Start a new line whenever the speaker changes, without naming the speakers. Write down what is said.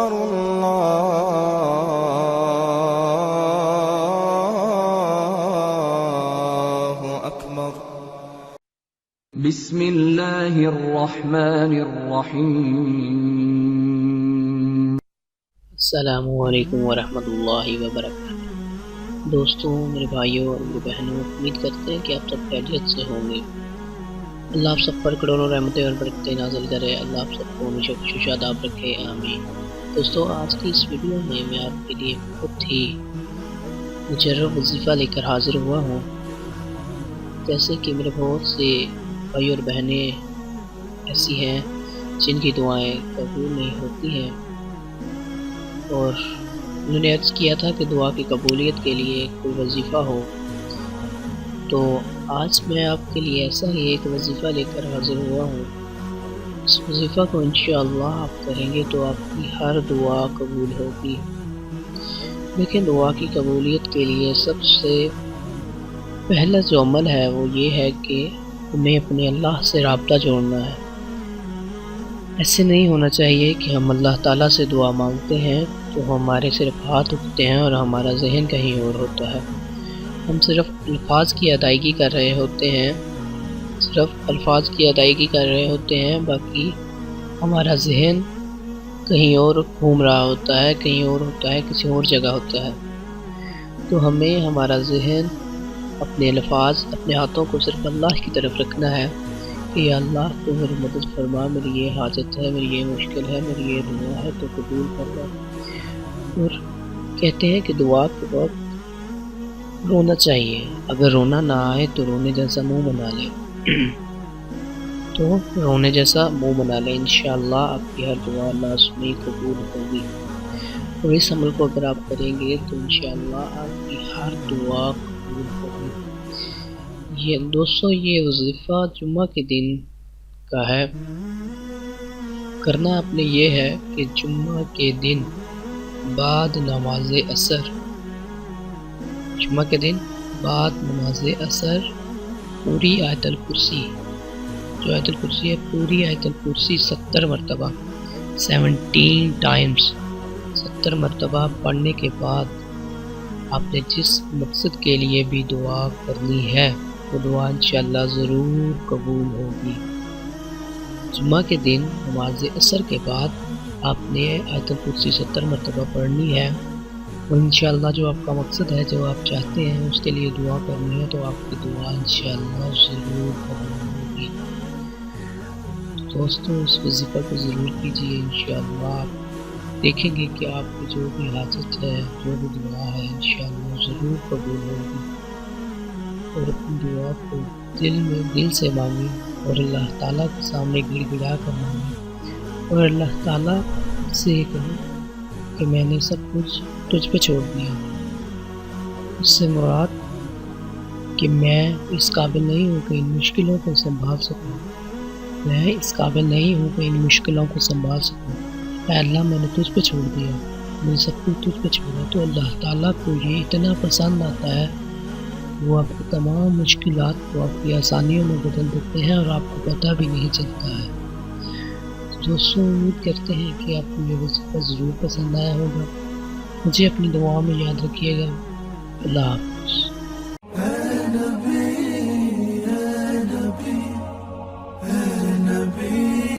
أكبر الله أكبر
بسم اللہ الرحمن الرحیم۔
السلام علیکم ورحمۃ اللہ وبرکاتہ۔ دوستوں، میرے بھائیوں اور میری بہنوں، امید کرتے ہیں کہ آپ سب خیریت سے ہوں گے۔ اللہ آپ سب پر کروڑوں رحمتیں اور برکتیں نازل کرے۔ اللہ آپ سب کو ہمیشہ خوش و شاداب رکھے، آمین۔ دوستوں، آج کی اس ویڈیو میں میں آپ کے لیے بہت ہی مجرب وظیفہ لے کر حاضر ہوا ہوں۔ جیسے کہ میرے بہت سے بھائی اور بہنیں ایسی ہیں جن کی دعائیں قبول نہیں ہوتی ہیں، اور انہوں نے عرض کیا تھا کہ دعا کی قبولیت کے لیے کوئی وظیفہ ہو، تو آج میں آپ کے لیے ایسا ہی ایک وظیفہ لے کر حاضر ہوا ہوں۔ اس وظیفہ کو انشاءاللہ آپ کریں گے تو آپ کی ہر دعا قبول ہوگی۔ لیکن دعا کی قبولیت کے لیے سب سے پہلا جو عمل ہے وہ یہ ہے کہ ہمیں اپنے اللہ سے رابطہ جوڑنا ہے۔ ایسے نہیں ہونا چاہیے کہ ہم اللہ تعالیٰ سے دعا مانگتے ہیں تو ہمارے صرف ہاتھ اٹھتے ہیں اور ہمارا ذہن کہیں اور ہوتا ہے۔ ہم صرف الفاظ کی ادائیگی کر رہے ہوتے ہیں، باقی ہمارا ذہن کہیں اور گھوم رہا ہوتا ہے، کسی اور جگہ ہوتا ہے۔ تو ہمیں ہمارا ذہن، اپنے الفاظ، اپنے ہاتھوں کو صرف اللہ کی طرف رکھنا ہے کہ یا اللہ تو میری مدد فرما، میری یہ حاجت ہے، میری یہ مشکل ہے، میری یہ دعا ہے تو قبول کرنا۔ اور کہتے ہیں کہ دعا کے وقت رونا چاہیے، اگر رونا نہ آئے تو رونے جیسا منہ بنا لیں، انشاءاللہ آپ کی ہر دعا لازمی قبول ہوگی۔ اور اس عمل کو اگر آپ کریں گے تو انشاءاللہ آپ کی ہر دعا قبول ہوگی۔ دوستو، یہ وظیفہ جمعہ کے دن کا ہے۔ کرنا آپ نے یہ ہے کہ جمعہ کے دن بعد نماز عصر پوری آیت الکرسی، جو آیت الکرسی ہے، پوری آیت الکرسی 70 مرتبہ 70 مرتبہ پڑھنے کے بعد آپ نے جس مقصد کے لیے بھی دعا کرنی ہے وہ دعا انشاءاللہ ضرور قبول ہوگی۔ جمعہ کے دن نماز عصر کے بعد آپ نے آیت الکرسی 70 مرتبہ پڑھنی ہے، اور انشاءاللہ جو آپ کا مقصد ہے، جو آپ چاہتے ہیں اس کے لیے دعا کرنی ہے، تو آپ کی دعا انشاءاللہ ضرور قبول ہوگی۔ دوستوں، اس وظیفہ کو ضرور کیجیے، انشاءاللہ آپ دیکھیں گے کہ آپ کی جو بھی حاجت ہے، جو بھی دعا ہے، انشاءاللہ ضرور قبول ہوگی۔ اور اپنی دعا کو دل سے مانگیں، اور اللہ تعالیٰ کے سامنے گڑ گڑا کر مانگیں، اور اللہ تعالیٰ سے یہ کہیں کہ میں نے سب کچھ تجھ پہ چھوڑ دیا۔ اس سے مراد کہ میں اس قابل نہیں ہوں کہ ان مشکلوں کو سنبھال سکوں، اے اللہ میں نے تجھ پہ چھوڑ دیا، میں نے سب کچھ تجھ پہ چھوڑا۔ تو اللہ تعالیٰ کو یہ اتنا پسند آتا ہے، وہ آپ کی تمام مشکلات کو آپ کی آسانیوں میں بدل دیتے ہیں اور آپ کو پتہ بھی نہیں چلتا ہے۔ دوستوں، امید کرتے ہیں کہ آپ کو یہ وظیفہ ضرور پسند آیا ہوگا۔ مجھے اپنی دعاؤں میں یاد رکھیے گا۔ اللہ حافظ۔